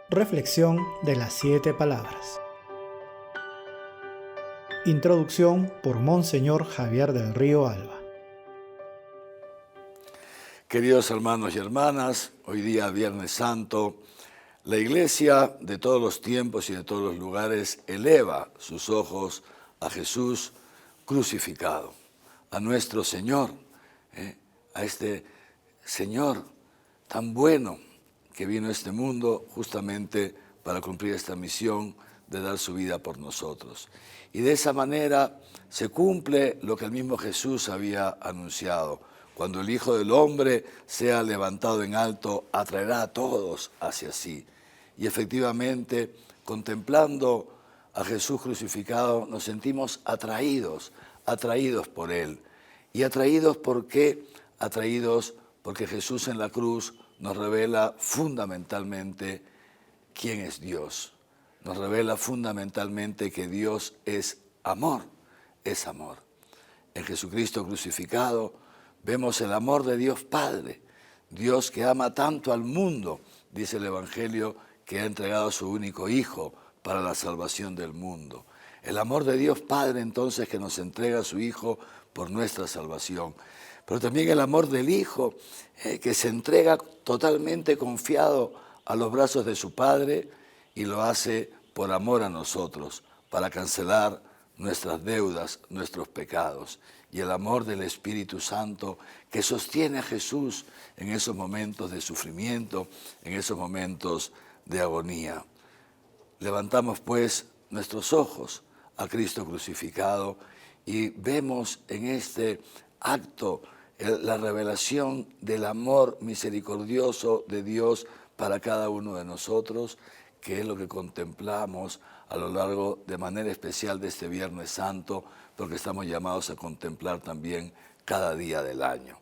Reflexión de las 7 palabras. Introducción por Monseñor Javier del Río Alba. Queridos hermanos y hermanas, hoy día Viernes Santo, la Iglesia de todos los tiempos y de todos los lugares eleva sus ojos a Jesús crucificado, a nuestro Señor, a este Señor tan bueno que vino a este mundo justamente para cumplir esta misión de dar su vida por nosotros. Y de esa manera se cumple lo que el mismo Jesús había anunciado. Cuando el Hijo del Hombre sea levantado en alto, atraerá a todos hacia sí. Y efectivamente, contemplando a Jesús crucificado, nos sentimos atraídos por Él. ¿Y atraídos por qué? Atraídos porque Jesús en la cruz nos revela fundamentalmente quién es Dios. Nos revela fundamentalmente que Dios es amor, es amor. En Jesucristo crucificado vemos el amor de Dios Padre, Dios que ama tanto al mundo, dice el Evangelio, que ha entregado a su único Hijo para la salvación del mundo. El amor de Dios Padre entonces que nos entrega a su Hijo por nuestra salvación. Pero también el amor del Hijo que se entrega totalmente confiado a los brazos de su Padre y lo hace por amor a nosotros, para cancelar nuestras deudas, nuestros pecados. Y el amor del Espíritu Santo que sostiene a Jesús en esos momentos de sufrimiento, en esos momentos de agonía. Levantamos pues nuestros ojos a Cristo crucificado y vemos en este acto la revelación del amor misericordioso de Dios para cada uno de nosotros, que es lo que contemplamos a lo largo de manera especial de este Viernes Santo, porque estamos llamados a contemplar también cada día del año.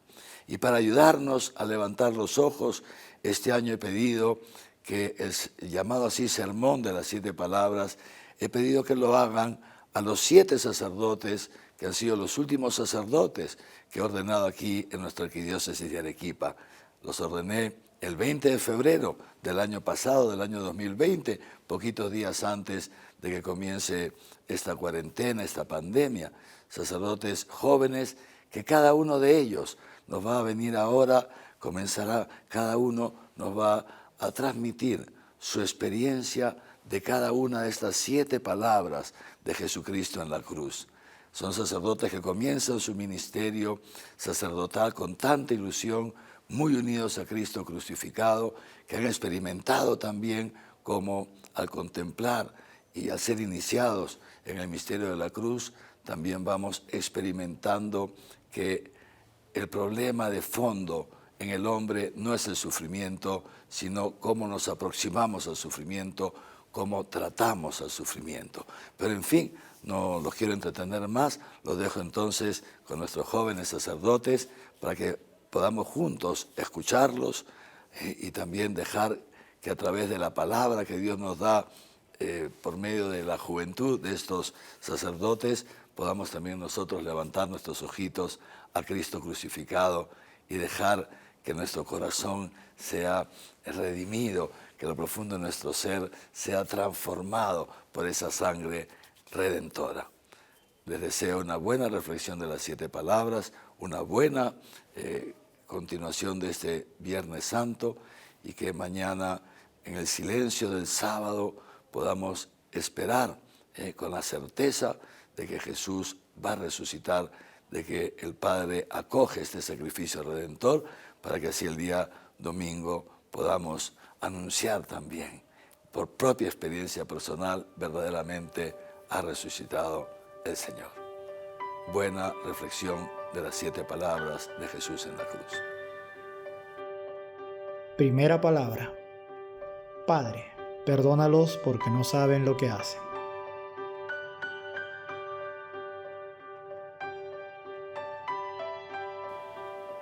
Y para ayudarnos a levantar los ojos, este año he pedido que el llamado así Sermón de las 7 palabras, he pedido que lo hagan a los 7 sacerdotes que han sido los últimos sacerdotes que he ordenado aquí en nuestra arquidiócesis de Arequipa. Los ordené el 20 de febrero del año pasado, del año 2020, poquitos días antes de que comience esta cuarentena, esta pandemia. Sacerdotes jóvenes que cada uno de ellos nos va a venir ahora, comenzará, cada uno nos va a transmitir su experiencia de cada una de estas 7 palabras de Jesucristo en la cruz. Son sacerdotes que comienzan su ministerio sacerdotal con tanta ilusión, muy unidos a Cristo crucificado, que han experimentado también como al contemplar y al ser iniciados en el misterio de la cruz, también vamos experimentando que el problema de fondo en el hombre no es el sufrimiento, sino cómo nos aproximamos al sufrimiento, cómo tratamos al sufrimiento. Pero en fin, no los quiero entretener más, los dejo entonces con nuestros jóvenes sacerdotes para que podamos juntos escucharlos y también dejar que a través de la palabra que Dios nos da por medio de la juventud de estos sacerdotes, podamos también nosotros levantar nuestros ojitos a Cristo crucificado y dejar que nuestro corazón sea redimido, que lo profundo de nuestro ser sea transformado por esa sangre redentora. Les deseo una buena reflexión de las 7 palabras, una buena continuación de este Viernes Santo y que mañana en el silencio del sábado podamos esperar con la certeza de que Jesús va a resucitar, de que el Padre acoge este sacrificio redentor para que así el día domingo podamos anunciar también, por propia experiencia personal, verdaderamente ha resucitado el Señor. Buena reflexión de las 7 palabras de Jesús en la cruz. Primera palabra. Padre, perdónalos porque no saben lo que hacen.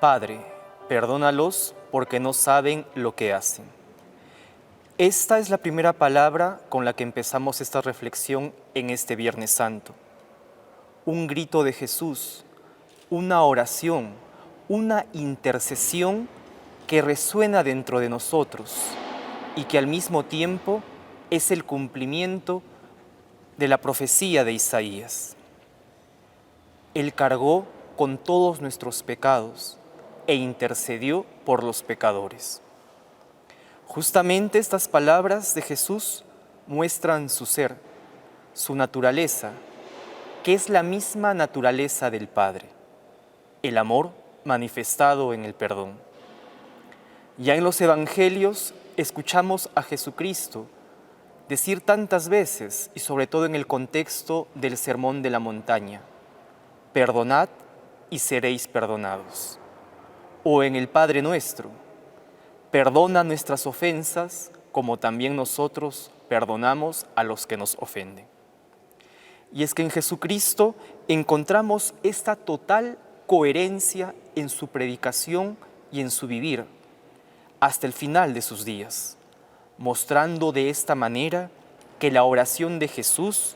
Padre, perdónalos porque no saben lo que hacen. Esta es la primera palabra con la que empezamos esta reflexión en este Viernes Santo. Un grito de Jesús, una oración, una intercesión que resuena dentro de nosotros. y que al mismo tiempo es el cumplimiento de la profecía de Isaías. Él cargó con todos nuestros pecados e intercedió por los pecadores. Justamente estas palabras de Jesús muestran su ser, su naturaleza, que es la misma naturaleza del Padre, el amor manifestado en el perdón. Ya en los Evangelios escuchamos a Jesucristo decir tantas veces, y sobre todo en el contexto del Sermón de la Montaña: perdonad y seréis perdonados. O en el Padre Nuestro: perdona nuestras ofensas como también nosotros perdonamos a los que nos ofenden. Y es que en Jesucristo encontramos esta total coherencia en su predicación y en su vivir, hasta el final de sus días, mostrando de esta manera que la oración de Jesús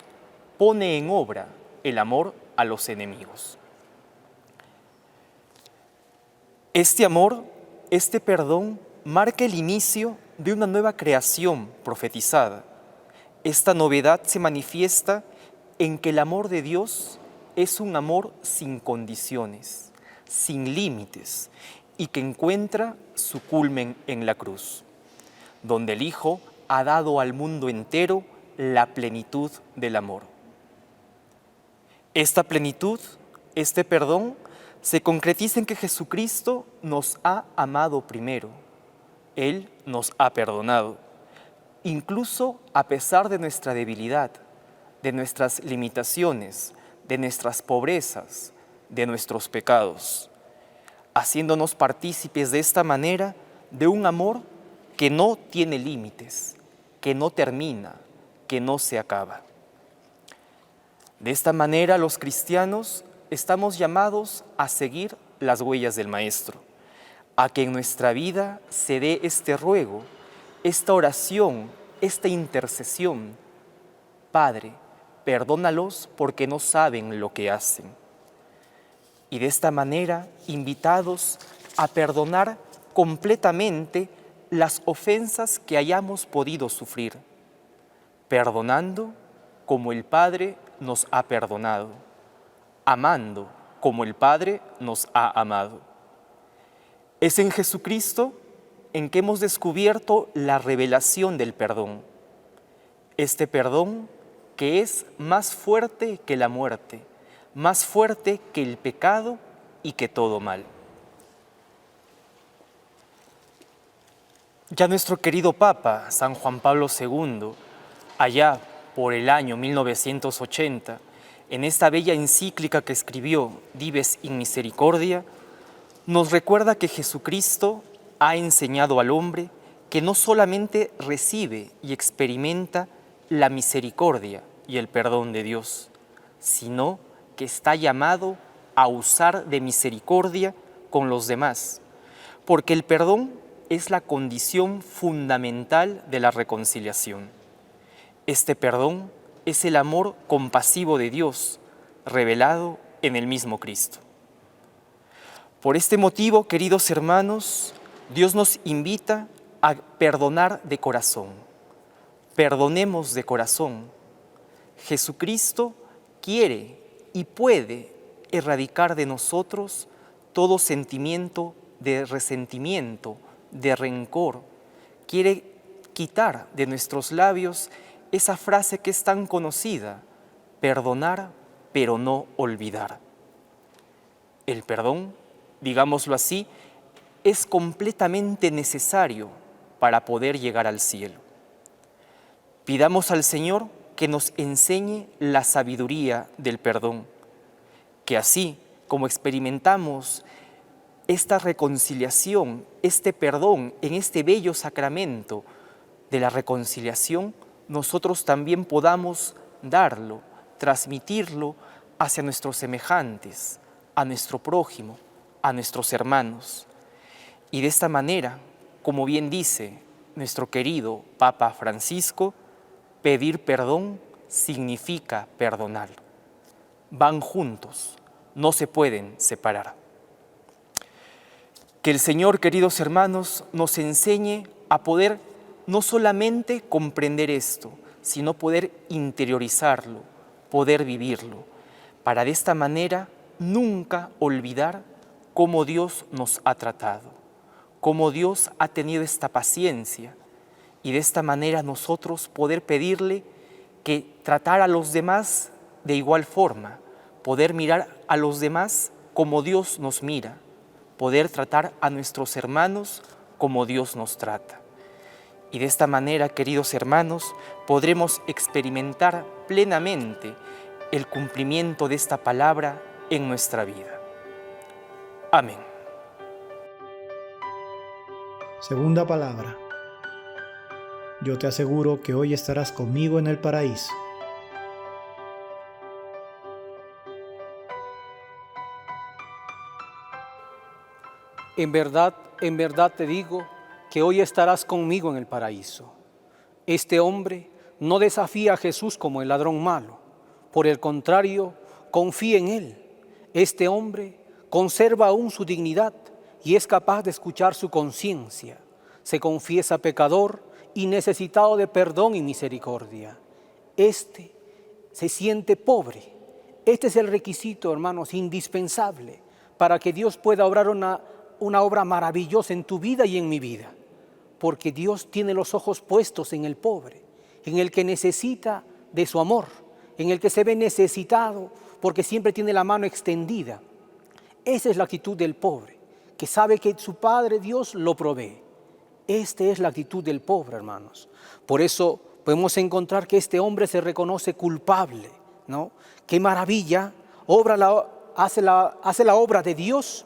pone en obra el amor a los enemigos. Este amor, este perdón, marca el inicio de una nueva creación profetizada. Esta novedad se manifiesta en que el amor de Dios es un amor sin condiciones, sin límites, y que encuentra su culmen en la cruz, donde el Hijo ha dado al mundo entero la plenitud del amor. Esta plenitud, este perdón, se concretiza en que Jesucristo nos ha amado primero. Él nos ha perdonado, incluso a pesar de nuestra debilidad, de nuestras limitaciones, de nuestras pobrezas, de nuestros pecados, haciéndonos partícipes de esta manera de un amor que no tiene límites, que no termina, que no se acaba. De esta manera, los cristianos estamos llamados a seguir las huellas del Maestro, a que en nuestra vida se dé este ruego, esta oración, esta intercesión: Padre, perdónalos porque no saben lo que hacen. Y de esta manera, invitados a perdonar completamente las ofensas que hayamos podido sufrir, perdonando como el Padre nos ha perdonado, amando como el Padre nos ha amado. Es en Jesucristo en que hemos descubierto la revelación del perdón, este perdón que es más fuerte que la muerte, más fuerte que el pecado y que todo mal. Ya nuestro querido Papa, San Juan Pablo II, allá por el año 1980, en esta bella encíclica que escribió, Dives in Misericordia, nos recuerda que Jesucristo ha enseñado al hombre que no solamente recibe y experimenta la misericordia y el perdón de Dios, sino que está llamado a usar de misericordia con los demás, porque el perdón es la condición fundamental de la reconciliación. Este perdón es el amor compasivo de Dios, revelado en el mismo Cristo. Por este motivo, queridos hermanos, Dios nos invita a perdonar de corazón. Perdonemos de corazón. Jesucristo quiere y puede erradicar de nosotros todo sentimiento de resentimiento, de rencor. Quiere quitar de nuestros labios esa frase que es tan conocida: perdonar, pero no olvidar. El perdón, digámoslo así, es completamente necesario para poder llegar al cielo. Pidamos al Señor que nos enseñe la sabiduría del perdón, que así como experimentamos esta reconciliación, este perdón en este bello sacramento de la reconciliación, nosotros también podamos darlo, transmitirlo hacia nuestros semejantes, a nuestro prójimo, a nuestros hermanos. Y de esta manera, como bien dice nuestro querido Papa Francisco, pedir perdón significa perdonar. Van juntos, no se pueden separar. Que el Señor, queridos hermanos, nos enseñe a poder no solamente comprender esto, sino poder interiorizarlo, poder vivirlo, para de esta manera nunca olvidar cómo Dios nos ha tratado, cómo Dios ha tenido esta paciencia, y de esta manera nosotros poder pedirle que tratar a los demás de igual forma, poder mirar a los demás como Dios nos mira, poder tratar a nuestros hermanos como Dios nos trata. Y de esta manera, queridos hermanos, podremos experimentar plenamente el cumplimiento de esta palabra en nuestra vida. Amén. Segunda palabra. Yo te aseguro que hoy estarás conmigo en el paraíso. En verdad te digo que hoy estarás conmigo en el paraíso. Este hombre no desafía a Jesús como el ladrón malo. Por el contrario, confía en él. Este hombre conserva aún su dignidad y es capaz de escuchar su conciencia. Se confiesa pecador y necesitado de perdón y misericordia. Este se siente pobre. Este es el requisito, hermanos, indispensable para que Dios pueda obrar una obra maravillosa en tu vida y en mi vida. Porque Dios tiene los ojos puestos en el pobre, en el que necesita de su amor, en el que se ve necesitado porque siempre tiene la mano extendida. Esa es la actitud del pobre, que sabe que su Padre Dios lo provee. Esta es la actitud del pobre, hermanos. Por eso podemos encontrar que este hombre se reconoce culpable, ¿no? Qué maravilla, hace la obra de Dios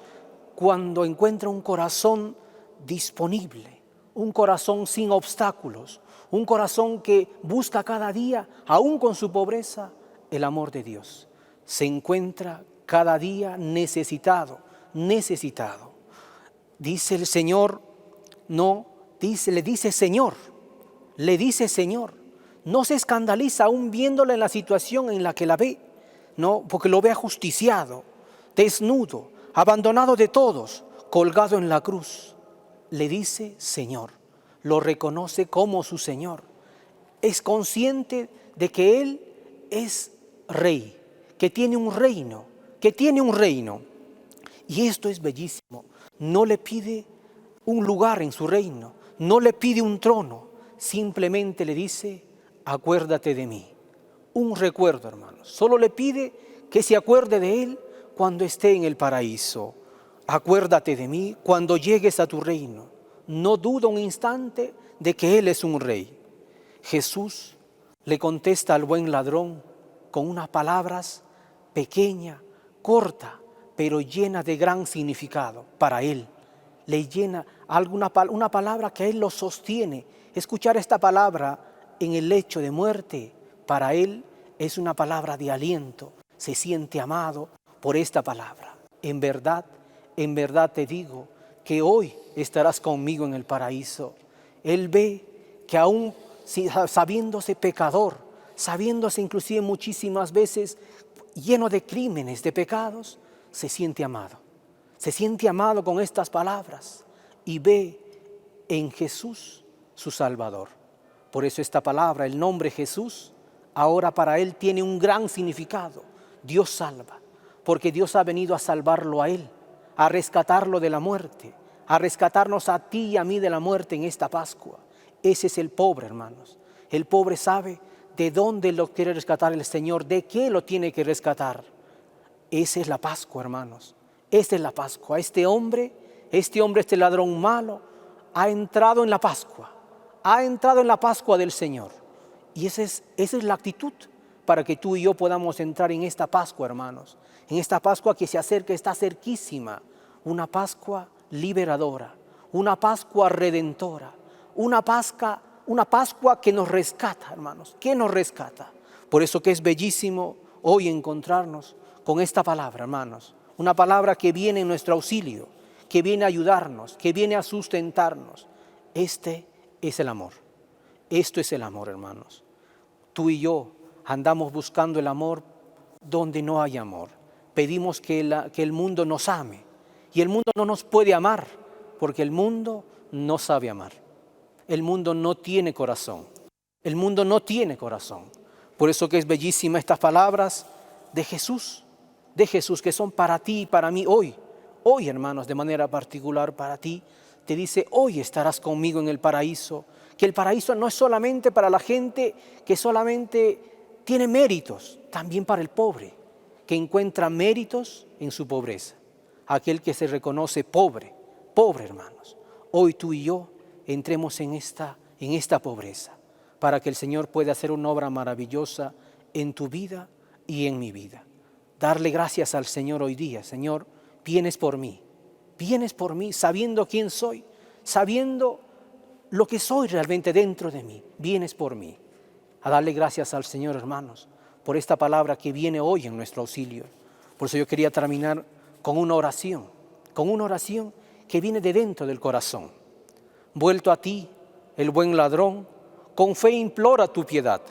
cuando encuentra un corazón disponible, un corazón sin obstáculos, un corazón que busca cada día, aún con su pobreza, el amor de Dios. Se encuentra cada día necesitado. Dice el Señor, le dice Señor. No se escandaliza aún viéndola en la situación en la que la ve, no, porque lo ve ajusticiado, desnudo, abandonado de todos, colgado en la cruz. Le dice Señor, lo reconoce como su Señor. Es consciente de que Él es Rey, que tiene un reino. Y esto es bellísimo. No le pide un lugar en su reino, no le pide un trono, simplemente le dice, acuérdate de mí. Un recuerdo, hermanos. Solo le pide que se acuerde de Él cuando esté en el paraíso. Acuérdate de mí cuando llegues a tu reino. No duda un instante de que Él es un rey. Jesús le contesta al buen ladrón con unas palabras pequeña, corta, pero llena de gran significado para Él. Le llena una palabra que a Él lo sostiene. Escuchar esta palabra en el lecho de muerte, para Él es una palabra de aliento. Se siente amado por esta palabra. En verdad te digo que hoy estarás conmigo en el paraíso. Él ve que aún sabiéndose pecador, sabiéndose inclusive muchísimas veces lleno de crímenes, de pecados, se siente amado. Se siente amado con estas palabras y ve en Jesús su Salvador. Por eso esta palabra, el nombre Jesús, ahora para Él tiene un gran significado. Dios salva, porque Dios ha venido a salvarlo a Él, a rescatarlo de la muerte, a rescatarnos a ti y a mí de la muerte en esta Pascua. Ese es el pobre, hermanos. El pobre sabe de dónde lo quiere rescatar el Señor, de qué lo tiene que rescatar. Esa es la Pascua, hermanos. Esta es la Pascua. Este hombre, este ladrón malo, ha entrado en la Pascua. Ha entrado en la Pascua del Señor. Y esa es la actitud para que tú y yo podamos entrar en esta Pascua, hermanos. En esta Pascua que se acerca, está cerquísima. Una Pascua liberadora, una Pascua redentora, una Pascua que nos rescata, hermanos, que nos rescata. Por eso que es bellísimo hoy encontrarnos con esta palabra, hermanos. Una palabra que viene en nuestro auxilio, que viene a ayudarnos, que viene a sustentarnos. Este es el amor. Esto es el amor, hermanos. Tú y yo andamos buscando el amor donde no hay amor. Pedimos que el mundo nos ame. Y el mundo no nos puede amar porque el mundo no sabe amar. el mundo no tiene corazón. El mundo no tiene corazón. Por eso que es bellísima estas palabras de Jesús que son para ti y para mí hoy. Hoy, hermanos, de manera particular para ti, te dice, hoy estarás conmigo en el paraíso. Que el paraíso no es solamente para la gente que solamente tiene méritos, también para el pobre, que encuentra méritos en su pobreza. Aquel que se reconoce pobre, hermanos. Hoy tú y yo entremos en esta pobreza, para que el Señor pueda hacer una obra maravillosa en tu vida y en mi vida. Darle gracias al Señor hoy día. Señor, vienes por mí sabiendo quién soy, sabiendo lo que soy realmente dentro de mí. Vienes por mí. A darle gracias al Señor, hermanos, por esta palabra que viene hoy en nuestro auxilio. Por eso yo quería terminar con una oración que viene de dentro del corazón. Vuelto a ti, el buen ladrón, con fe implora tu piedad.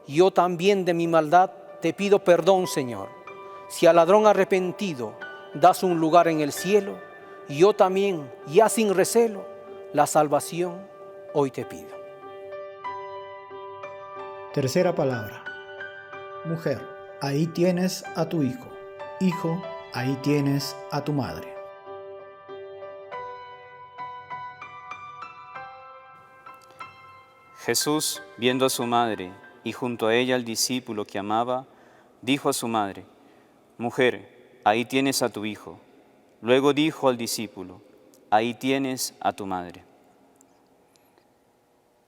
Yo también de mi maldad te pido perdón, Señor. Si al ladrón arrepentido das un lugar en el cielo, yo también, ya sin recelo, la salvación hoy te pido. Tercera palabra. Mujer, ahí tienes a tu hijo. Hijo, ahí tienes a tu madre. Jesús, viendo a su madre y junto a ella al discípulo que amaba, dijo a su madre, Mujer, ahí tienes a tu hijo. Luego dijo al discípulo, ahí tienes a tu madre.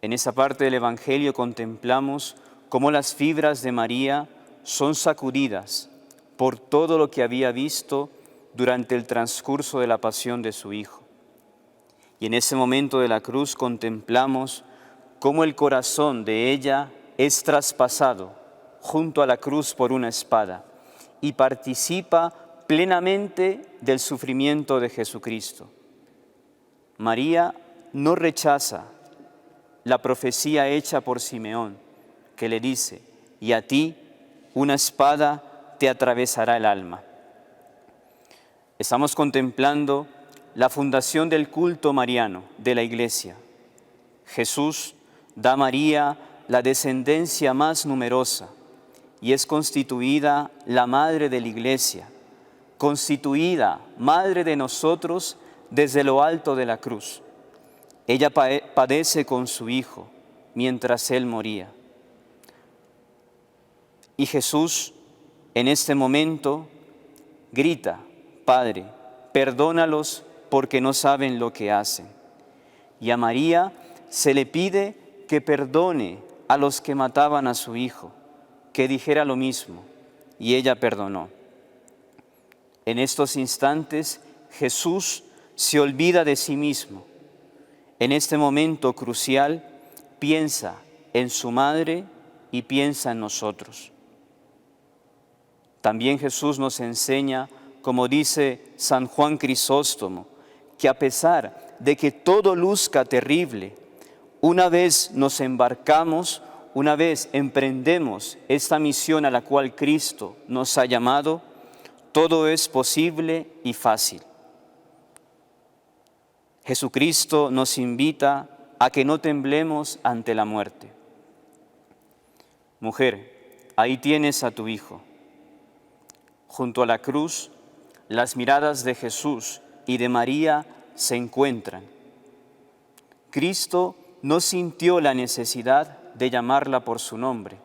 En esa parte del Evangelio contemplamos cómo las fibras de María son sacudidas por todo lo que había visto durante el transcurso de la pasión de su Hijo. Y en ese momento de la cruz contemplamos cómo el corazón de ella es traspasado junto a la cruz por una espada y participa plenamente del sufrimiento de Jesucristo. María no rechaza la profecía hecha por Simeón, que le dice, y a ti una espada te atravesará el alma. Estamos contemplando la fundación del culto mariano de la Iglesia. Jesús da a María la descendencia más numerosa y es constituida la madre de la Iglesia, constituida madre de nosotros desde lo alto de la cruz. Ella padece con su Hijo mientras Él moría. Y Jesús en este momento grita, Padre, perdónalos porque no saben lo que hacen. Y a María se le pide que perdone a los que mataban a su Hijo, que dijera lo mismo, y ella perdonó. En estos instantes Jesús se olvida de sí mismo. En este momento crucial piensa en su madre y piensa en nosotros. También Jesús nos enseña, como dice San Juan Crisóstomo, que a pesar de que todo luzca terrible, una vez nos embarcamos, una vez emprendemos esta misión a la cual Cristo nos ha llamado, todo es posible y fácil. Jesucristo nos invita a que no temblemos ante la muerte. Mujer, ahí tienes a tu hijo. Junto a la cruz, las miradas de Jesús y de María se encuentran. Cristo no sintió la necesidad de llamarla por su nombre.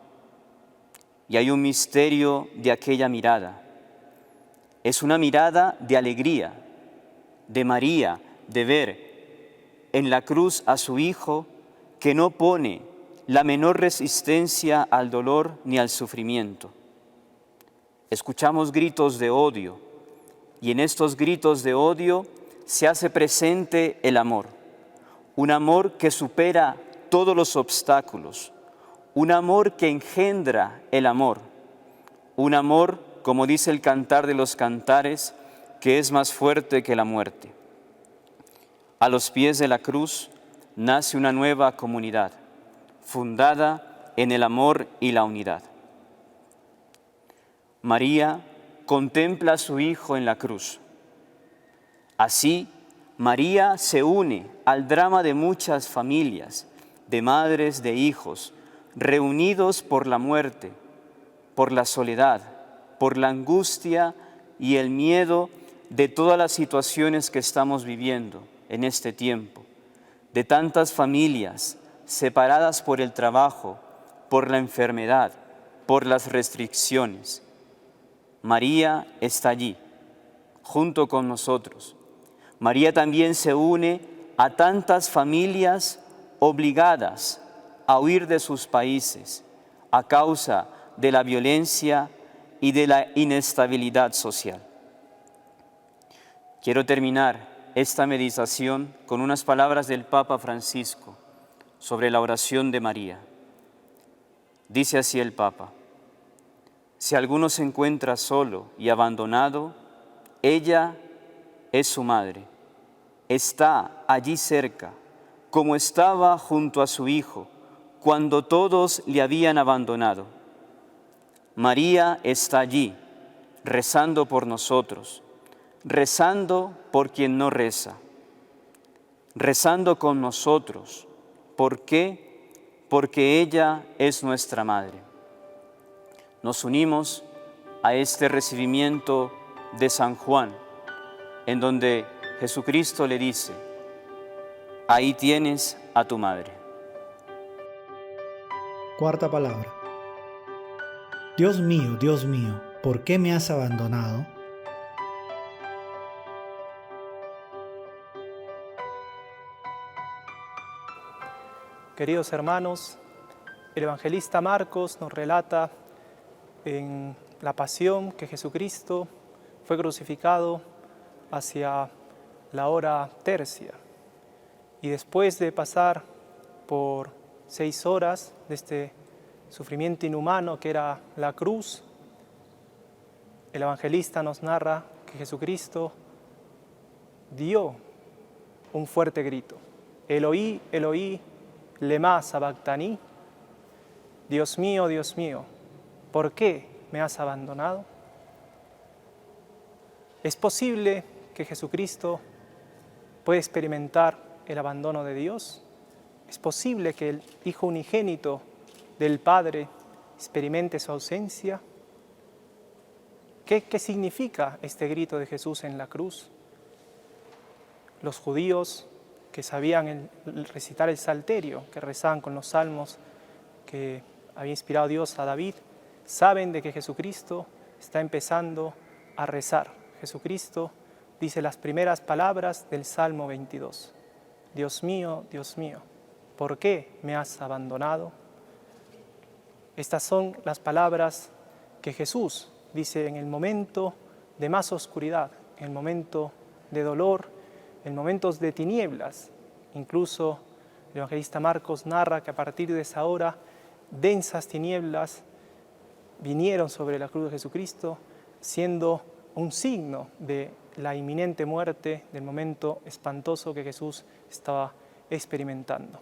Y hay un misterio de aquella mirada. Es una mirada de alegría, de María, de ver en la cruz a su Hijo que no pone la menor resistencia al dolor ni al sufrimiento. Escuchamos gritos de odio y en estos gritos de odio se hace presente el amor, un amor que supera todos los obstáculos, un amor que engendra el amor, un amor, como dice el Cantar de los Cantares, que es más fuerte que la muerte. A los pies de la cruz nace una nueva comunidad, fundada en el amor y la unidad. María contempla a su Hijo en la cruz. Así, María se une al drama de muchas familias, de madres, de hijos, reunidos por la muerte, por la soledad, por la angustia y el miedo de todas las situaciones que estamos viviendo en este tiempo, de tantas familias separadas por el trabajo, por la enfermedad, por las restricciones. María está allí, junto con nosotros. María también se une a tantas familias obligadas a huir de sus países a causa de la violencia y de la inestabilidad social. Quiero terminar esta meditación con unas palabras del Papa Francisco sobre la oración de María. Dice así el Papa: si alguno se encuentra solo y abandonado, ella es su madre. Está allí cerca, como estaba junto a su hijo, cuando todos le habían abandonado. María está allí, rezando por nosotros, rezando por quien no reza, rezando con nosotros. ¿Por qué? Porque ella es nuestra madre. Nos unimos a este recibimiento de San Juan, en donde Jesucristo le dice: ahí tienes a tu madre. Cuarta palabra. Dios mío, ¿por qué me has abandonado? Queridos hermanos, el evangelista Marcos nos relata en la pasión que Jesucristo fue crucificado hacia la hora tercia. Y después de pasar por 6 horas de este sufrimiento inhumano que era la cruz, el evangelista nos narra que Jesucristo dio un fuerte grito: Eloí, Eloí, lema sabactani. Dios mío, ¿por qué me has abandonado? ¿Es posible que Jesucristo pueda experimentar el abandono de Dios? ¿Es posible que el Hijo unigénito del Padre experimente su ausencia? ¿Qué significa este grito de Jesús en la cruz? Los judíos que sabían recitar el salterio, que rezaban con los salmos que había inspirado Dios a David, saben de que Jesucristo está empezando a rezar. Jesucristo dice las primeras palabras del Salmo 22. Dios mío, ¿por qué me has abandonado? Estas son las palabras que Jesús dice en el momento de más oscuridad, en el momento de dolor, en momentos de tinieblas. Incluso el evangelista Marcos narra que a partir de esa hora densas tinieblas vinieron sobre la cruz de Jesucristo, siendo un signo de la inminente muerte, del momento espantoso que Jesús estaba experimentando.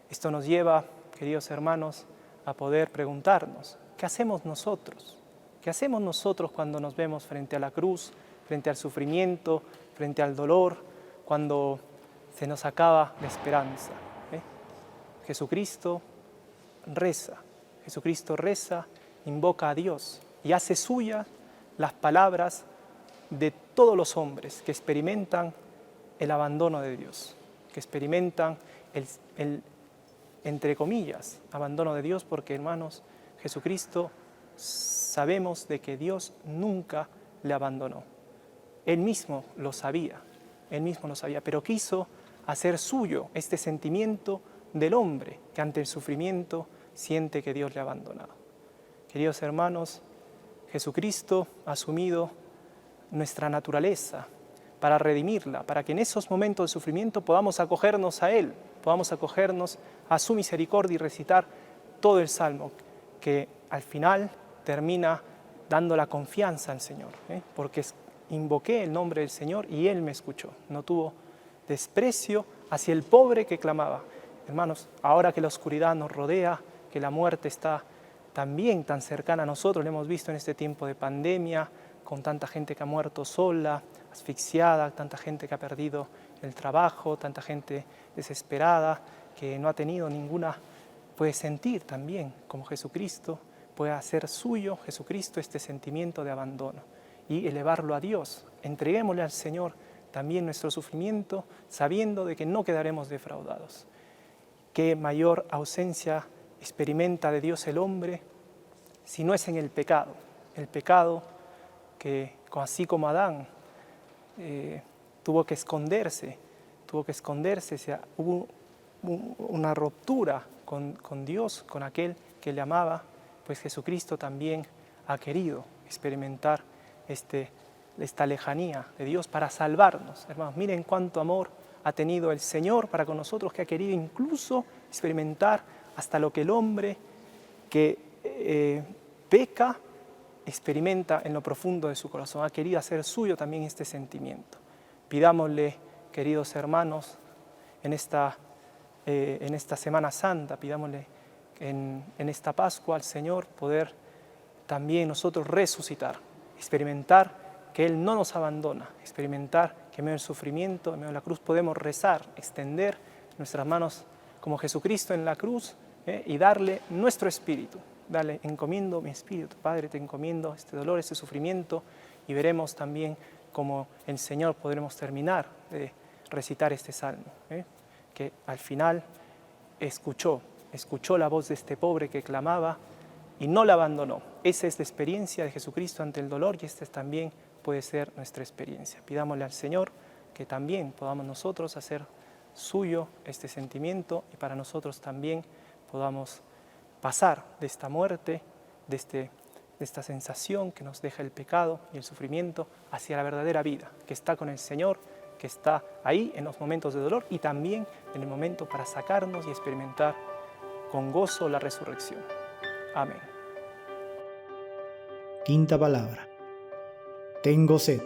Esto nos lleva, queridos hermanos, a poder preguntarnos: ¿qué hacemos nosotros? ¿Qué hacemos nosotros cuando nos vemos frente a la cruz, frente al sufrimiento, frente al dolor, cuando se nos acaba la esperanza? Jesucristo reza, invoca a Dios y hace suyas las palabras de todos los hombres que experimentan el abandono de Dios, que experimentan el entre comillas, abandono de Dios, porque, hermanos, Jesucristo, sabemos de que Dios nunca le abandonó. Él mismo lo sabía, pero quiso hacer suyo este sentimiento del hombre que ante el sufrimiento siente que Dios le ha abandonado. Queridos hermanos, Jesucristo ha asumido nuestra naturaleza para redimirla, para que en esos momentos de sufrimiento podamos acogernos a Él, podamos acogernos a su misericordia y recitar todo el Salmo, que al final termina dando la confianza al Señor, porque invoqué el nombre del Señor y Él me escuchó. No tuvo desprecio hacia el pobre que clamaba. Hermanos, ahora que la oscuridad nos rodea, que la muerte está también tan cercana a nosotros, lo hemos visto en este tiempo de pandemia, con tanta gente que ha muerto sola, asfixiada, tanta gente que ha perdido del trabajo, tanta gente desesperada que no ha tenido ninguna, puede sentir también como Jesucristo, puede hacer suyo Jesucristo este sentimiento de abandono y elevarlo a Dios. Entreguémosle al Señor también nuestro sufrimiento, sabiendo de que no quedaremos defraudados. ¿Qué mayor ausencia experimenta de Dios el hombre si no es en el pecado? El pecado que, así como Adán, tuvo que esconderse, hubo una ruptura con Dios, con aquel que le amaba, pues Jesucristo también ha querido experimentar esta lejanía de Dios para salvarnos. Hermanos, miren cuánto amor ha tenido el Señor para con nosotros, que ha querido incluso experimentar hasta lo que el hombre que peca experimenta en lo profundo de su corazón. Ha querido hacer suyo también este sentimiento. Pidámosle, queridos hermanos, en esta Semana Santa, pidámosle en esta Pascua al Señor poder también nosotros resucitar, experimentar que Él no nos abandona, experimentar que en medio del sufrimiento, en medio de la cruz podemos rezar, extender nuestras manos como Jesucristo en la cruz y darle nuestro espíritu. Dale, encomiendo mi espíritu, Padre, te encomiendo este dolor, este sufrimiento, y veremos también cómo el Señor podremos terminar de recitar este salmo, que al final escuchó la voz de este pobre que clamaba y no la abandonó. Esa es la experiencia de Jesucristo ante el dolor, y esta también puede ser nuestra experiencia. Pidámosle al Señor que también podamos nosotros hacer suyo este sentimiento, y para nosotros también podamos pasar de esta muerte, de esta sensación que nos deja el pecado y el sufrimiento, hacia la verdadera vida, que está con el Señor, que está ahí en los momentos de dolor y también en el momento para sacarnos y experimentar con gozo la resurrección. Amén. Quinta palabra. Tengo sed.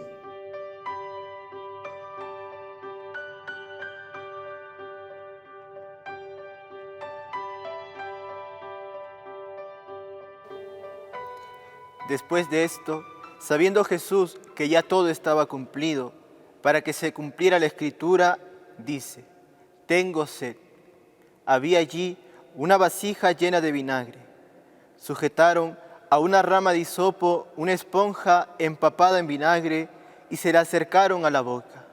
Después de esto, sabiendo Jesús que ya todo estaba cumplido, para que se cumpliera la Escritura, dice: tengo sed. Había allí una vasija llena de vinagre. Sujetaron a una rama de hisopo una esponja empapada en vinagre y se la acercaron a la boca.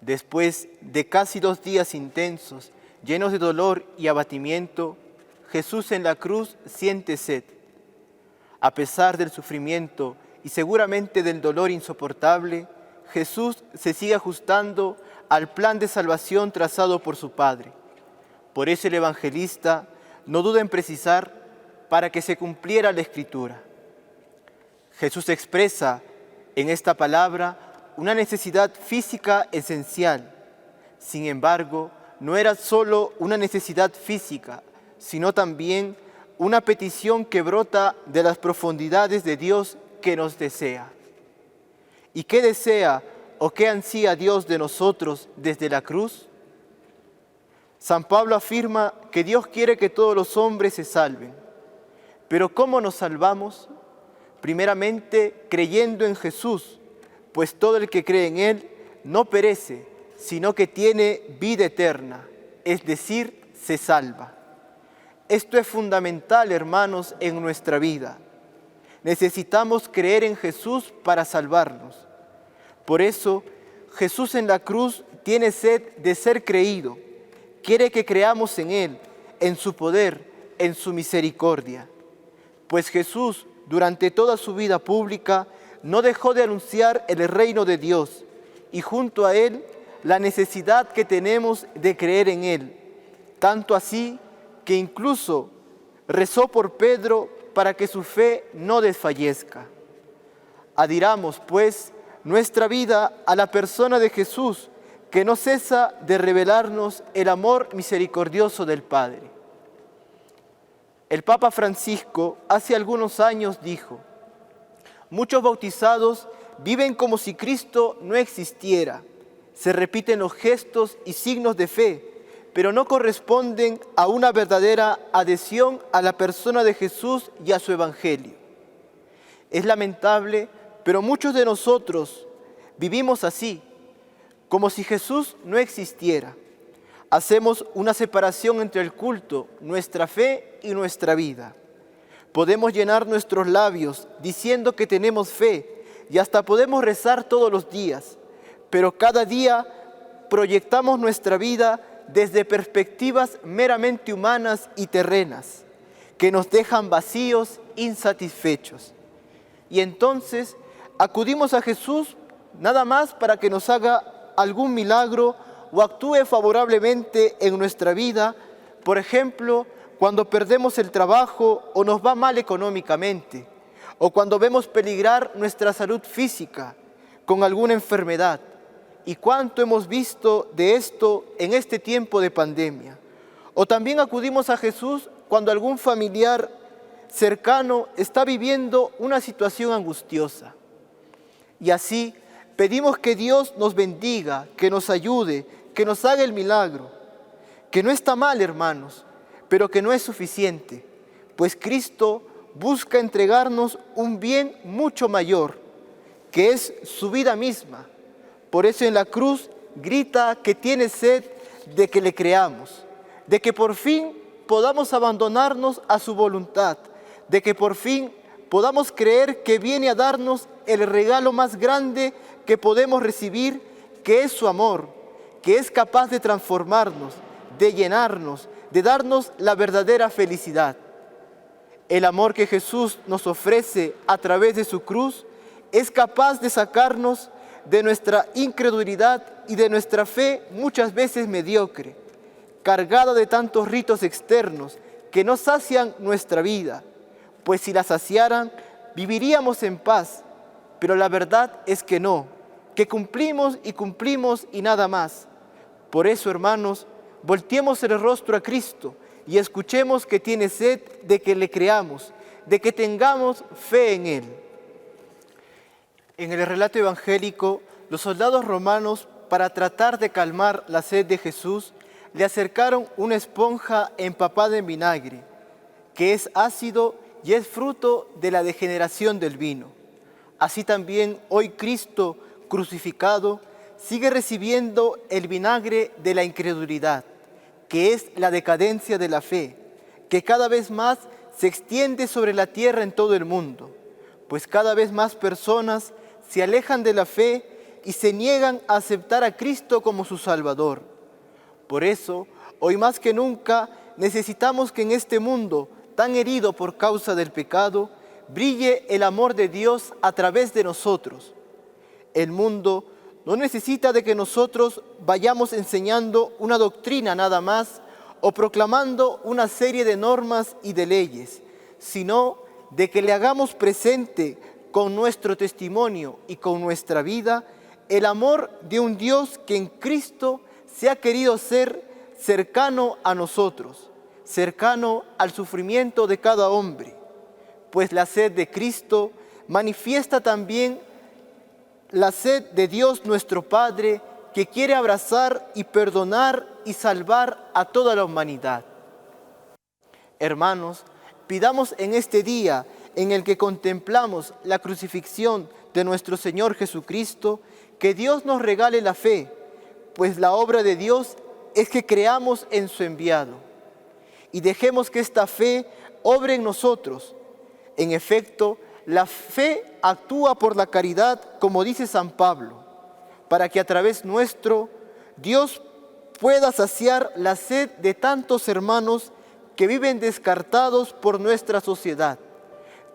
Después de casi 2 días intensos, llenos de dolor y abatimiento, Jesús en la cruz siente sed. A pesar del sufrimiento y seguramente del dolor insoportable, Jesús se sigue ajustando al plan de salvación trazado por su Padre. Por eso el evangelista no duda en precisar: para que se cumpliera la Escritura. Jesús expresa en esta palabra una necesidad física esencial. Sin embargo, no era solo una necesidad física, sino también una petición que brota de las profundidades de Dios que nos desea. ¿Y qué desea o qué ansía Dios de nosotros desde la cruz? San Pablo afirma que Dios quiere que todos los hombres se salven. Pero ¿cómo nos salvamos? Primeramente creyendo en Jesús, pues todo el que cree en Él no perece, sino que tiene vida eterna, es decir, se salva. Esto es fundamental, hermanos, en nuestra vida. Necesitamos creer en Jesús para salvarnos. Por eso, Jesús en la cruz tiene sed de ser creído. Quiere que creamos en Él, en su poder, en su misericordia. Pues Jesús, durante toda su vida pública, no dejó de anunciar el reino de Dios y junto a Él la necesidad que tenemos de creer en Él. Tanto así que incluso rezó por Pedro para que su fe no desfallezca. Adhiramos, pues, nuestra vida a la persona de Jesús, que no cesa de revelarnos el amor misericordioso del Padre. El Papa Francisco hace algunos años dijo: muchos bautizados viven como si Cristo no existiera. Se repiten los gestos y signos de fe, pero no corresponden a una verdadera adhesión a la persona de Jesús y a su Evangelio. Es lamentable, pero muchos de nosotros vivimos así, como si Jesús no existiera. Hacemos una separación entre el culto, nuestra fe y nuestra vida. Podemos llenar nuestros labios diciendo que tenemos fe y hasta podemos rezar todos los días, pero cada día proyectamos nuestra vida desde perspectivas meramente humanas y terrenas, que nos dejan vacíos, insatisfechos. Y entonces acudimos a Jesús nada más para que nos haga algún milagro o actúe favorablemente en nuestra vida, por ejemplo, cuando perdemos el trabajo o nos va mal económicamente, o cuando vemos peligrar nuestra salud física con alguna enfermedad. ¿Y cuánto hemos visto de esto en este tiempo de pandemia? O también acudimos a Jesús cuando algún familiar cercano está viviendo una situación angustiosa. Y así pedimos que Dios nos bendiga, que nos ayude, que nos haga el milagro, que no está mal, hermanos, pero que no es suficiente, pues Cristo busca entregarnos un bien mucho mayor, que es su vida misma. Por eso en la cruz grita que tiene sed de que le creamos, de que por fin podamos abandonarnos a su voluntad, de que por fin podamos creer que viene a darnos el regalo más grande que podemos recibir, que es su amor, que es capaz de transformarnos, de llenarnos, de darnos la verdadera felicidad. El amor que Jesús nos ofrece a través de su cruz es capaz de sacarnos de nuestra incredulidad y de nuestra fe muchas veces mediocre, cargada de tantos ritos externos que no sacian nuestra vida, pues si la saciaran, viviríamos en paz, pero la verdad es que no, que cumplimos y nada más. Por eso, hermanos, volteemos el rostro a Cristo y escuchemos que tiene sed de que le creamos, de que tengamos fe en Él. En el relato evangélico, los soldados romanos, para tratar de calmar la sed de Jesús, le acercaron una esponja empapada en vinagre, que es ácido y es fruto de la degeneración del vino. Así también hoy Cristo, crucificado, sigue recibiendo el vinagre de la incredulidad, que es la decadencia de la fe, que cada vez más se extiende sobre la tierra en todo el mundo, pues cada vez más personas se alejan de la fe y se niegan a aceptar a Cristo como su Salvador. Por eso, hoy más que nunca, necesitamos que en este mundo tan herido por causa del pecado, brille el amor de Dios a través de nosotros. El mundo no necesita de que nosotros vayamos enseñando una doctrina nada más o proclamando una serie de normas y de leyes, sino de que le hagamos presente con nuestro testimonio y con nuestra vida el amor de un Dios que en Cristo se ha querido ser cercano a nosotros, cercano al sufrimiento de cada hombre, pues la sed de Cristo manifiesta también la sed de Dios nuestro Padre, que quiere abrazar y perdonar y salvar a toda la humanidad. Hermanos, pidamos en este día en el que contemplamos la crucifixión de nuestro Señor Jesucristo, que Dios nos regale la fe, pues la obra de Dios es que creamos en su enviado. Y dejemos que esta fe obre en nosotros. En efecto, la fe actúa por la caridad, como dice San Pablo, para que a través nuestro Dios pueda saciar la sed de tantos hermanos que viven descartados por nuestra sociedad,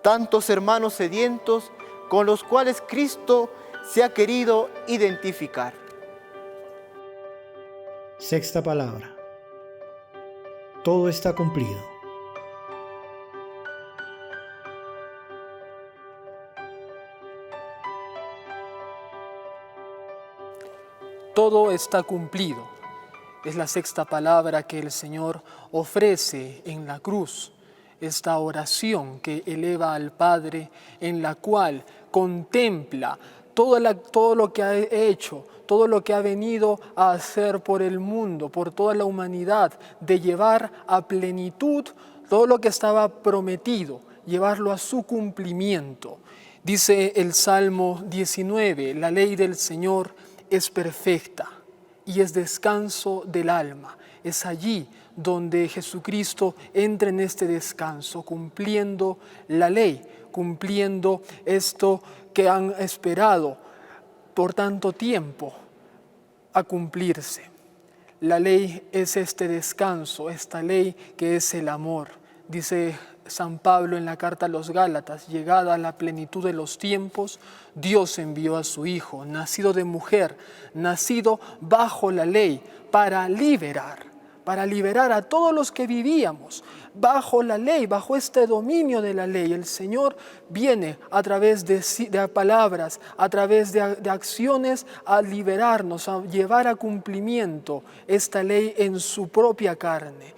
tantos hermanos sedientos con los cuales Cristo se ha querido identificar. Sexta palabra. Todo está cumplido. Todo está cumplido. Es la sexta palabra que el Señor ofrece en la cruz. Esta oración que eleva al Padre, en la cual contempla todo lo que ha hecho, todo lo que ha venido a hacer por el mundo, por toda la humanidad, de llevar a plenitud todo lo que estaba prometido, llevarlo a su cumplimiento. Dice el Salmo 19, la ley del Señor es perfecta. y es descanso del alma. Es allí donde Jesucristo entra en este descanso, cumpliendo la ley, cumpliendo esto que han esperado por tanto tiempo a cumplirse. La ley es este descanso, esta ley que es el amor. Dice San Pablo en la carta a los Gálatas: llegada a la plenitud de los tiempos, Dios envió a su Hijo, nacido de mujer, nacido bajo la ley, para liberar a todos los que vivíamos bajo la ley, bajo este dominio de la ley. El Señor viene a través de palabras, a través de acciones, a liberarnos, a llevar a cumplimiento esta ley en su propia carne.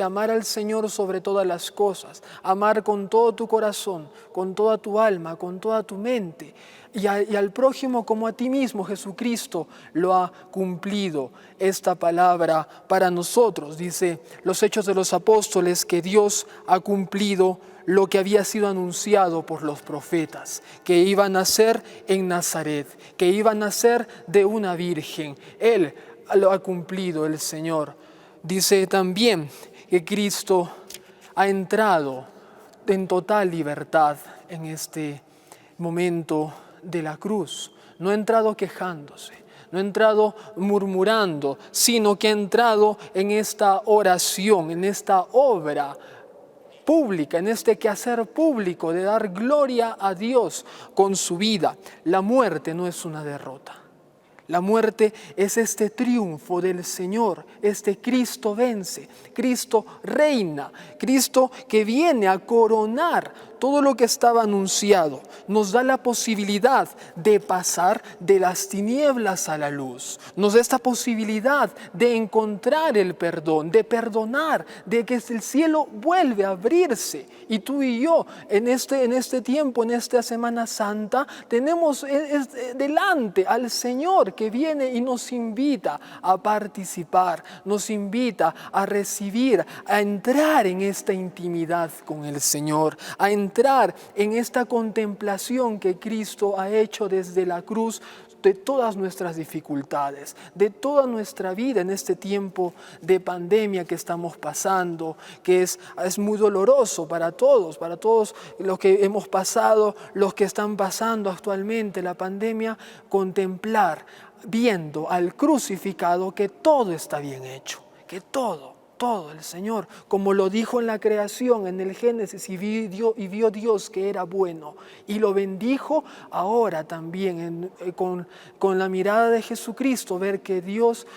Amar al Señor sobre todas las cosas, amar con todo tu corazón, con toda tu alma, con toda tu mente, y al prójimo como a ti mismo. Jesucristo lo ha cumplido, esta palabra para nosotros. Dice los Hechos de los Apóstoles que Dios ha cumplido lo que había sido anunciado por los profetas, que iba a nacer en Nazaret, que iba a nacer de una virgen. Él lo ha cumplido, el Señor. Dice también que Cristo ha entrado en total libertad en este momento de la cruz. No ha entrado quejándose, no ha entrado murmurando, sino que ha entrado en esta oración, en esta obra pública, en este quehacer público de dar gloria a Dios con su vida. La muerte no es una derrota. La muerte es este triunfo del Señor. Cristo vence, Cristo reina, Cristo que viene a coronar todo lo que estaba anunciado. Nos da la posibilidad de pasar de las tinieblas a la luz. Nos da esta posibilidad de encontrar el perdón, de perdonar, de que el cielo vuelve a abrirse. Y tú y yo en este tiempo, en esta Semana Santa, tenemos delante al Señor que viene y nos invita a participar, nos invita a recibir, a entrar en esta intimidad con el Señor, a entrar en esta contemplación que Cristo ha hecho desde la cruz de todas nuestras dificultades, de toda nuestra vida en este tiempo de pandemia que estamos pasando, que es muy doloroso para todos los que hemos pasado, los que están pasando actualmente la pandemia. Contemplar, viendo al crucificado, que todo está bien hecho, que todo el Señor, como lo dijo en la creación, en el Génesis, y vio Dios que era bueno, y lo bendijo. Ahora también con la mirada de Jesucristo, ver que Dios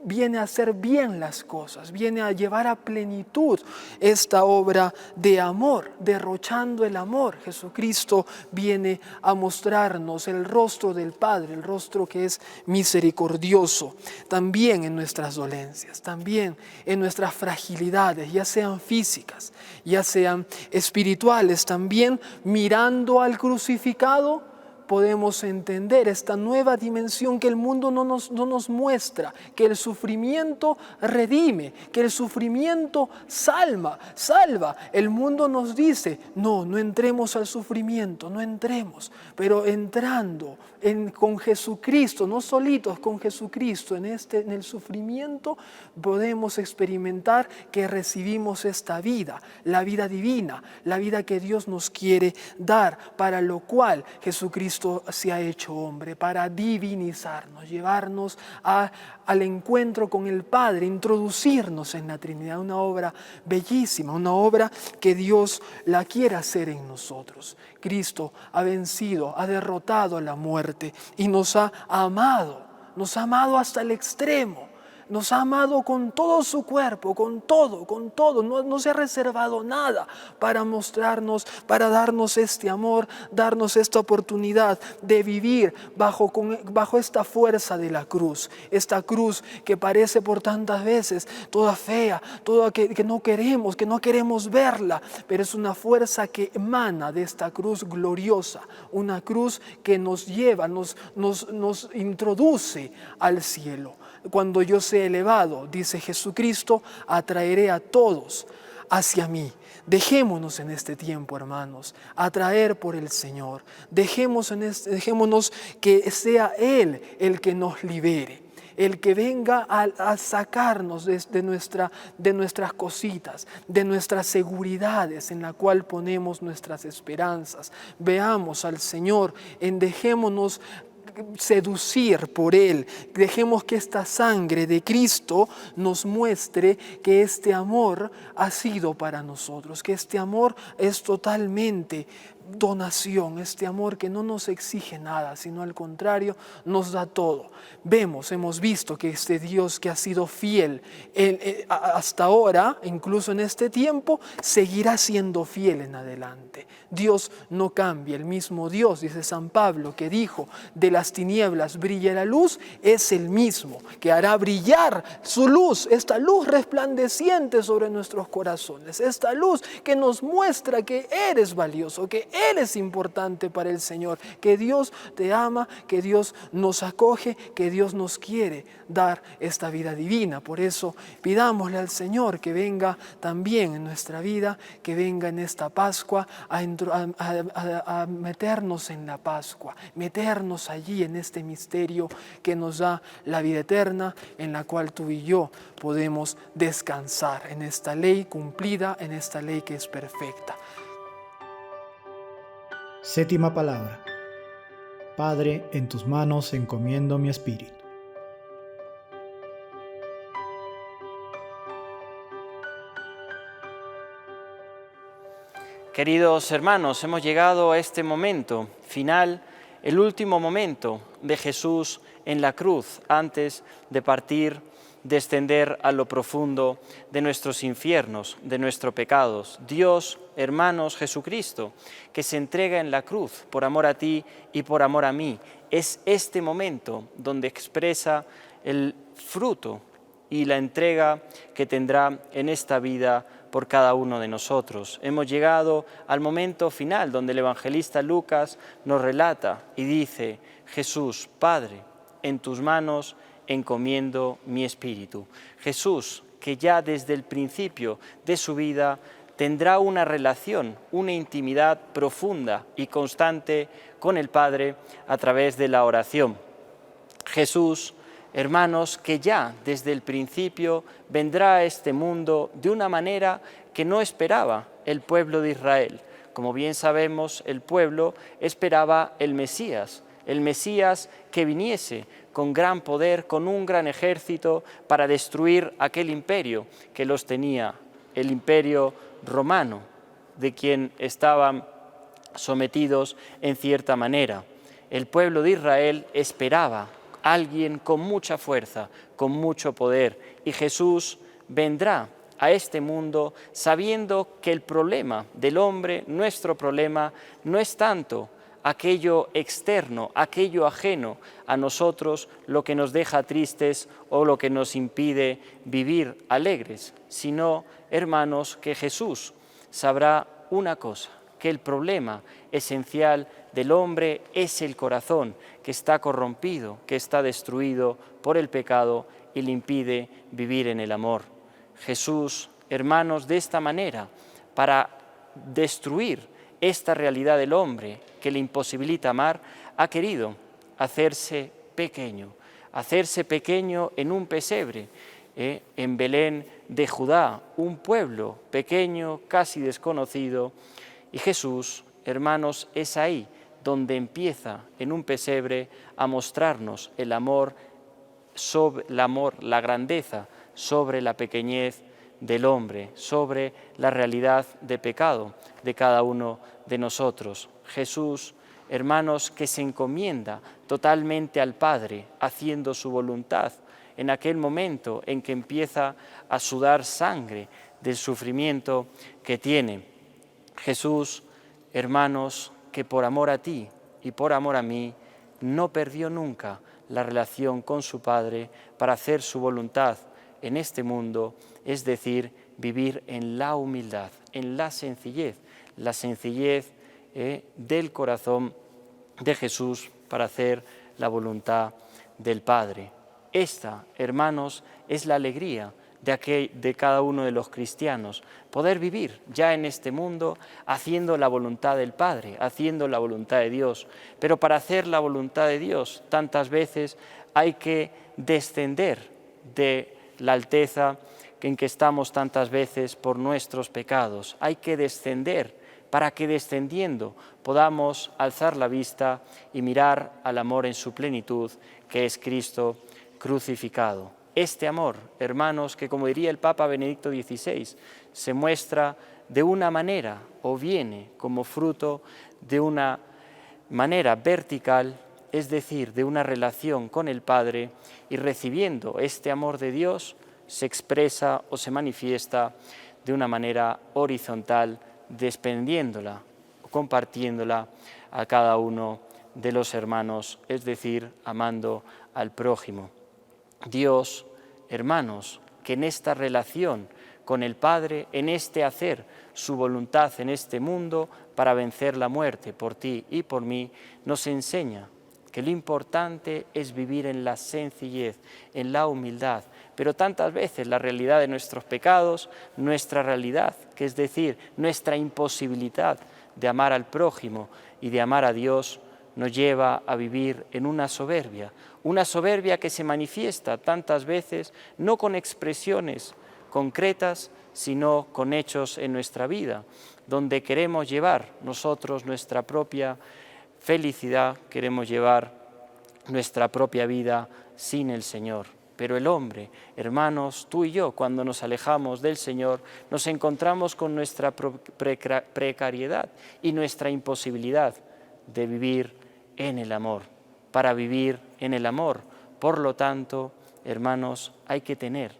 viene a hacer bien las cosas, viene a llevar a plenitud esta obra de amor, derrochando el amor. Jesucristo viene a mostrarnos el rostro del Padre, el rostro que es misericordioso, también en nuestras dolencias, también en nuestras fragilidades, ya sean físicas, ya sean espirituales. También mirando al crucificado podemos entender esta nueva dimensión que el mundo no nos muestra, que el sufrimiento redime, que el sufrimiento salva. El mundo nos dice: no entremos al sufrimiento, no entremos, pero entrando con Jesucristo, no solitos, con Jesucristo en el sufrimiento, podemos experimentar que recibimos esta vida, la vida divina, la vida que Dios nos quiere dar, para lo cual Jesucristo se ha hecho hombre, para divinizarnos, llevarnos al encuentro con el Padre, introducirnos en la Trinidad. Una obra bellísima, una obra que Dios la quiere hacer en nosotros. Cristo ha vencido, ha derrotado la muerte y nos ha amado hasta el extremo. Nos ha amado con todo su cuerpo, con todo. No se ha reservado nada para mostrarnos, para darnos este amor, darnos esta oportunidad de vivir bajo esta fuerza de la cruz. Esta cruz que parece por tantas veces toda fea, toda que no queremos verla, pero es una fuerza que emana de esta cruz gloriosa, una cruz que nos lleva, nos introduce al cielo. Cuando yo sea elevado, dice Jesucristo, atraeré a todos hacia mí. Dejémonos en este tiempo, hermanos, atraer por el Señor. Dejémonos que sea Él el que nos libere. el que venga a sacarnos de nuestras cositas, de nuestras seguridades en la cual ponemos nuestras esperanzas. Veamos al Señor, dejémonos seducir por Él, dejemos que esta sangre de Cristo nos muestre que este amor ha sido para nosotros, que este amor es totalmente donación, este amor que no nos exige nada, sino al contrario, nos da todo. Hemos visto que este Dios que ha sido fiel hasta ahora, incluso en este tiempo, seguirá siendo fiel en adelante. Dios no cambia, el mismo Dios, dice San Pablo, que dijo, de las tinieblas brilla la luz, es el mismo, que hará brillar su luz, esta luz resplandeciente sobre nuestros corazones, esta luz que nos muestra que eres valioso, que eres importante para el Señor, que Dios te ama, que Dios nos acoge, que Dios nos quiere dar esta vida divina. Por eso pidámosle al Señor que venga también en nuestra vida, que venga en esta Pascua a meternos en la Pascua, meternos allí en este misterio que nos da la vida eterna, en la cual tú y yo podemos descansar en esta ley cumplida, en esta ley que es perfecta. Séptima palabra. Padre, en tus manos encomiendo mi espíritu. Queridos hermanos, hemos llegado a este momento final, el último momento de Jesús en la cruz, antes de partir, descender a lo profundo de nuestros infiernos, de nuestros pecados. Dios, hermanos, Jesucristo, que se entrega en la cruz por amor a ti y por amor a mí, es este momento donde expresa el fruto y la entrega que tendrá en esta vida por cada uno de nosotros. Hemos llegado al momento final donde el evangelista Lucas nos relata y dice: Jesús, Padre, en tus manos encomiendo mi espíritu. Jesús, que ya desde el principio de su vida tendrá una relación, una intimidad profunda y constante con el Padre a través de la oración. Jesús, hermanos, que ya desde el principio vendrá a este mundo de una manera que no esperaba el pueblo de Israel. Como bien sabemos, el pueblo esperaba el Mesías que viniese con gran poder, con un gran ejército para destruir aquel imperio que los tenía, el imperio romano, de quien estaban sometidos en cierta manera. El pueblo de Israel esperaba a alguien con mucha fuerza, con mucho poder, y Jesús vendrá a este mundo sabiendo que el problema del hombre, nuestro problema, no es tanto aquello externo, aquello ajeno a nosotros, lo que nos deja tristes o lo que nos impide vivir alegres, sino, hermanos, que Jesús sabrá una cosa, que el problema esencial del hombre es el corazón, que está corrompido, que está destruido por el pecado y le impide vivir en el amor. Jesús, hermanos, de esta manera, para destruir esta realidad del hombre que le imposibilita amar, ha querido hacerse pequeño en un pesebre, en Belén de Judá, un pueblo pequeño, casi desconocido. Y Jesús, hermanos, es ahí donde empieza en un pesebre a mostrarnos el amor, la grandeza sobre la pequeñez del hombre, sobre la realidad de pecado de cada uno de nosotros. Jesús, hermanos, que se encomienda totalmente al Padre, haciendo su voluntad, en aquel momento en que empieza a sudar sangre del sufrimiento que tiene. Jesús, hermanos, que por amor a ti y por amor a mí, no perdió nunca la relación con su Padre para hacer su voluntad en este mundo, es decir, vivir en la humildad, en la sencillez del corazón de Jesús para hacer la voluntad del Padre. Esta, hermanos, es la alegría de cada uno de los cristianos, poder vivir ya en este mundo haciendo la voluntad del Padre, haciendo la voluntad de Dios. Pero para hacer la voluntad de Dios tantas veces hay que descender de la alteza en que estamos tantas veces por nuestros pecados. Hay que descender para que descendiendo podamos alzar la vista y mirar al amor en su plenitud, que es Cristo crucificado. Este amor, hermanos, que como diría el Papa Benedicto XVI, se muestra de una manera o viene como fruto de una manera vertical, es decir, de una relación con el Padre, y recibiendo este amor de Dios se expresa o se manifiesta de una manera horizontal, desprendiéndola o compartiéndola a cada uno de los hermanos, es decir, amando al prójimo. Dios, hermanos, que en esta relación con el Padre, en este hacer su voluntad en este mundo para vencer la muerte por ti y por mí, nos enseña que lo importante es vivir en la sencillez, en la humildad, pero tantas veces la realidad de nuestros pecados, nuestra realidad, que es decir, nuestra imposibilidad de amar al prójimo y de amar a Dios, nos lleva a vivir en una soberbia que se manifiesta tantas veces no con expresiones concretas, sino con hechos en nuestra vida, donde queremos llevar nosotros nuestra propia felicidad, queremos llevar nuestra propia vida sin el Señor. Pero el hombre, hermanos, tú y yo, cuando nos alejamos del Señor, nos encontramos con nuestra precariedad y nuestra imposibilidad de vivir en el amor. Para vivir en el amor, por lo tanto, hermanos, hay que tener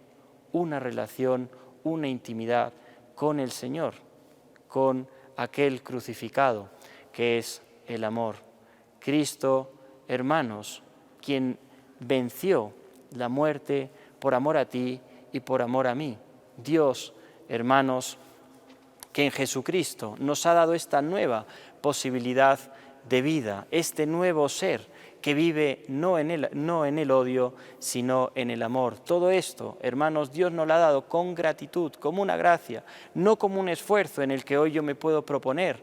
una relación, una intimidad con el Señor, con aquel crucificado que es el amor. Cristo, hermanos, quien venció la muerte por amor a ti y por amor a mí. Dios, hermanos, que en Jesucristo nos ha dado esta nueva posibilidad de vida, este nuevo ser que vive no en el odio, sino en el amor. Todo esto, hermanos, Dios nos lo ha dado con gratitud, como una gracia, no como un esfuerzo en el que hoy yo me puedo proponer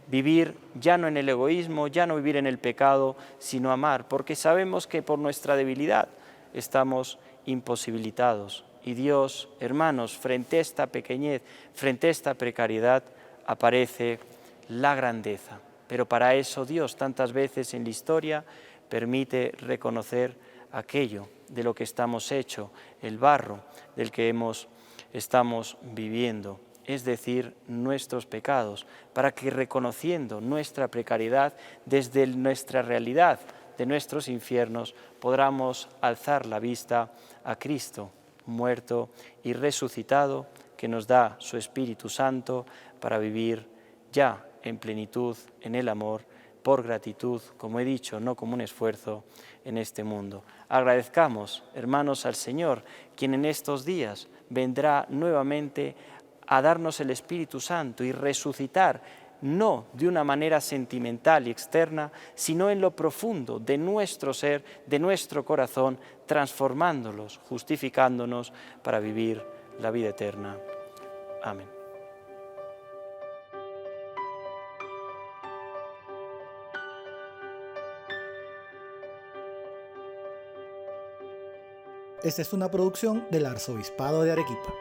vivir ya no en el egoísmo, ya no vivir en el pecado, sino amar, porque sabemos que por nuestra debilidad estamos imposibilitados. Y Dios, hermanos, frente a esta pequeñez, frente a esta precariedad, aparece la grandeza. Pero para eso Dios tantas veces en la historia permite reconocer aquello de lo que estamos hechos, el barro del que estamos viviendo, es decir, nuestros pecados, para que reconociendo nuestra precariedad desde nuestra realidad, de nuestros infiernos, podamos alzar la vista a Cristo, muerto y resucitado, que nos da su Espíritu Santo para vivir ya en plenitud, en el amor, por gratitud, como he dicho, no como un esfuerzo en este mundo. Agradezcamos, hermanos, al Señor, quien en estos días vendrá nuevamente a darnos el Espíritu Santo y resucitar, no de una manera sentimental y externa, sino en lo profundo de nuestro ser, de nuestro corazón, transformándolos, justificándonos para vivir la vida eterna. Amén. Esta es una producción del Arzobispado de Arequipa.